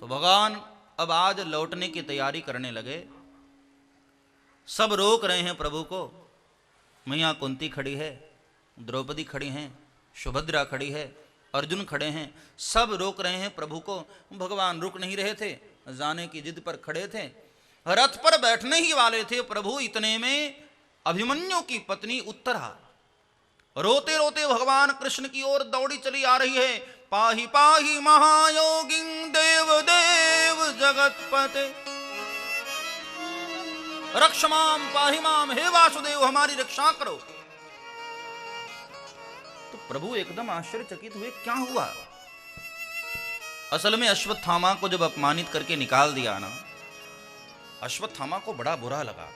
तो भगवान अब आज लौटने की तैयारी करने लगे। सब रोक रहे हैं प्रभु को। मैया कुंती खड़ी है, द्रौपदी खड़ी हैं, सुभद्रा खड़ी है, अर्जुन खड़े हैं, सब रोक रहे हैं प्रभु को। भगवान रुक नहीं रहे थे, जाने की जिद पर खड़े थे। रथ पर बैठने ही वाले थे प्रभु, इतने में अभिमन्यु की पत्नी उत्तरा रोते रोते भगवान कृष्ण की ओर दौड़ी चली आ रही है। पाहि पाहि महायोगिं देव देव जगतपते, रक्षमाम पाहि माम, हे वासुदेव हमारी रक्षा करो। तो प्रभु एकदम आश्चर्यचकित हुए, क्या हुआ? असल में अश्वत्थामा को जब अपमानित करके निकाल दिया ना, अश्वत्थामा को बड़ा बुरा लगा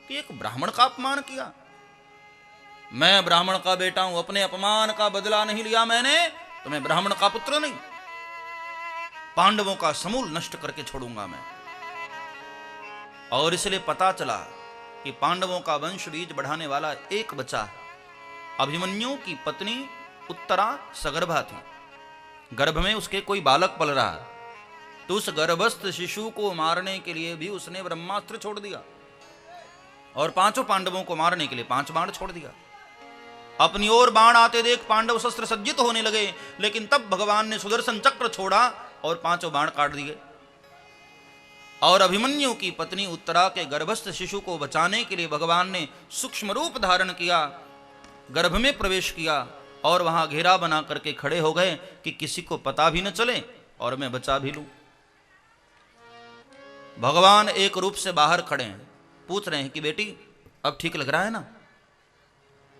कि एक ब्राह्मण का अपमान किया। मैं ब्राह्मण का बेटा हूं, अपने अपमान का बदला नहीं लिया मैंने, तो मैं ब्राह्मण का पुत्र नहीं। पांडवों का समूल नष्ट करके छोड़ूंगा मैं। और इसलिए पता चला कि पांडवों का वंश बीज बढ़ाने वाला एक बचा है। अभिमन्यु की पत्नी उत्तरा सगर्भा थी, गर्भ में उसके कोई बालक पल रहा, तो उस गर्भस्थ शिशु को मारने के लिए भी उसने ब्रह्मास्त्र छोड़ दिया और पांचों पांडवों को मारने के लिए 5 बाण छोड़ दिया। अपनी ओर बाण आते देख पांडव शस्त्र सज्जित होने लगे, लेकिन तब भगवान ने सुदर्शन चक्र छोड़ा और 5 बाण काट दिए। और अभिमन्यु की पत्नी उत्तरा के गर्भस्थ शिशु को बचाने के लिए भगवान ने सूक्ष्म रूप धारण किया, गर्भ में प्रवेश किया और वहां घेरा बना करके खड़े हो गए कि किसी को पता भी न चले और मैं बचा भी लूं। भगवान एक रूप से बाहर खड़े हैं, पूछ रहे हैं कि बेटी अब ठीक लग रहा है ना?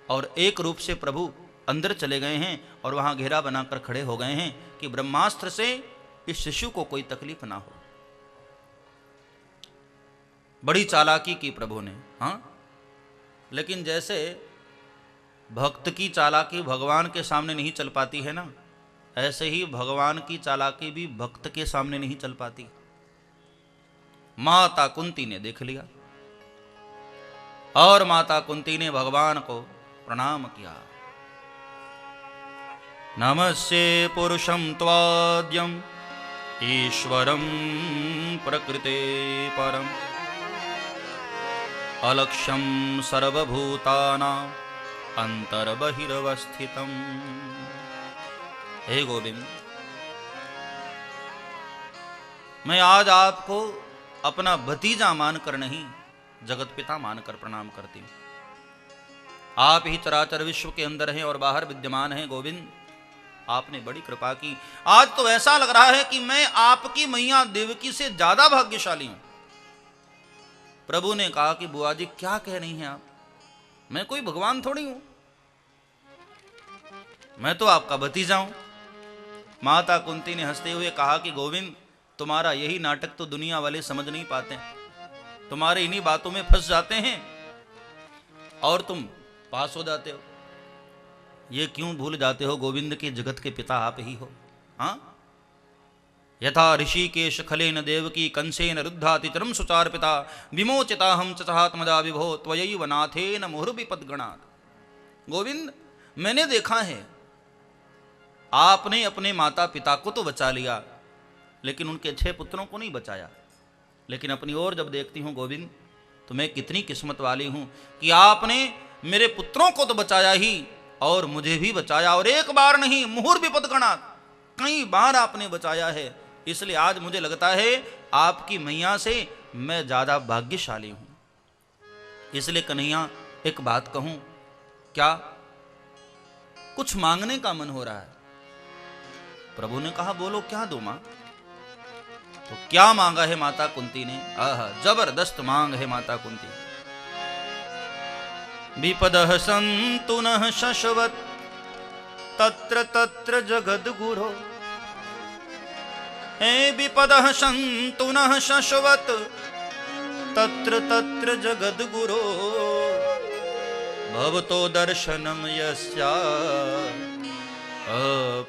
और एक रूप से प्रभु अंदर चले गए हैं और वहां घेरा बनाकर खड़े हो गए हैं कि ब्रह्मास्त्र से इस शिशु को कोई तकलीफ ना हो। बड़ी चालाकी की प्रभु ने, हाँ, लेकिन जैसे भक्त की चालाकी भगवान के सामने नहीं चल पाती है ना, ऐसे ही भगवान की चालाकी भी भक्त के सामने नहीं चल पाती। माता कुंती ने देख लिया और माता कुंती ने भगवान को प्रणाम किया। नमस्ते पुरुषं त्वाद्यं ईश्वरं प्रकृते परम अलक्ष्यं सर्वभूतानां अंतर्बहिरवस्थितम्। हे गोविंद, मैं आज आपको अपना भतीजा मानकर नहीं, जगत पिता मानकर प्रणाम करती हूं। आप ही चराचर विश्व के अंदर हैं और बाहर विद्यमान हैं। गोविंद, आपने बड़ी कृपा की। आज तो ऐसा लग रहा है कि मैं आपकी मैया देवकी से ज्यादा भाग्यशाली हूं। प्रभु ने कहा कि बुआ जी क्या कह रही हैं आप, मैं कोई भगवान थोड़ी हूं, मैं तो आपका भतीजा हूं। माता कुंती ने हंसते हुए कहा कि गोविंद, तुम्हारा यही नाटक तो दुनिया वाले समझ नहीं पाते, तुम्हारे इन्हीं बातों में फंस जाते हैं और तुम पास हो जाते हो। ये क्यों भूल जाते हो गोविंद के जगत के पिता आप ही हो। हाँ, यथा ऋषिकेश खलेन देवकी कंसेन रुद्धाति चरम सुचार पिता विमोचिता हम चात्मजा विभो त्वयैव नाथेन मुहुर्विपद्गणात्। गोविंद, मैंने देखा है आपने अपने माता पिता को तो बचा लिया, लेकिन उनके 6 पुत्रों को नहीं बचाया। लेकिन अपनी ओर जब देखती हूं गोविंद, तो मैं कितनी किस्मत वाली हूं कि आपने मेरे पुत्रों को तो बचाया ही और मुझे भी बचाया, और एक बार नहीं, मुहुर्विपद्गणात्, कई बार आपने बचाया है। इसलिए आज मुझे लगता है आपकी मैया से मैं ज्यादा भाग्यशाली हूं। इसलिए कन्हैया एक बात कहूं, क्या कुछ मांगने का मन हो रहा है? प्रभु ने कहा बोलो, क्या दो मां? तो क्या मांगा है माता कुंती ने? जबरदस्त मांग है माता कुंती। विपदः सन्तु नः शश्वत् तत्र तत्र जगद्गुरो, हे विपदः सन्तु नः शश्वत् तत्र तत्र जगद्गुरो, भवतो दर्शनं यस्या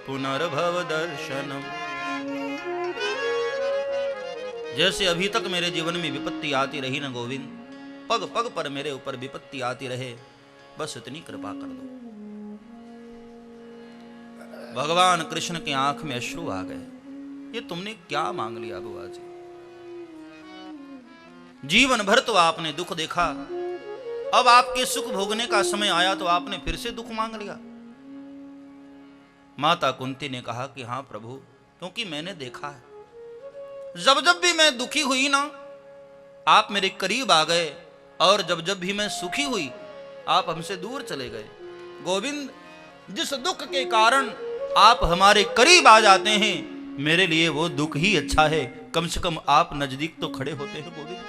पुनर्भव दर्शनम। जैसे अभी तक मेरे जीवन में विपत्ति आती रही न गोविंद, पग पग पर मेरे ऊपर विपत्ति आती रहे, बस इतनी कृपा कर दो। भगवान कृष्ण की आंख में अश्रु आ गए। ये तुमने क्या मांग लिया बुआ जी? जीवन भर तो आपने दुख देखा, अब आपके सुख भोगने का समय आया तो आपने फिर से दुख मांग लिया। माता कुंती ने कहा कि हाँ प्रभु, क्योंकि मैंने देखा है जब जब भी मैं दुखी हुई ना, आप मेरे करीब आ गए, और जब जब भी मैं सुखी हुई आप हमसे दूर चले गए। गोविंद, जिस दुख के कारण आप हमारे करीब आ जाते हैं, मेरे लिए वो दुख ही अच्छा है, कम से कम आप नजदीक तो खड़े होते हैं गोविंद।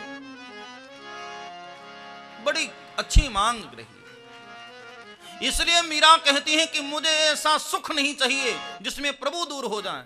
बड़ी अच्छी मांग रही। इसलिए मीरा कहती है कि मुझे ऐसा सुख नहीं चाहिए जिसमें प्रभु दूर हो जाएं।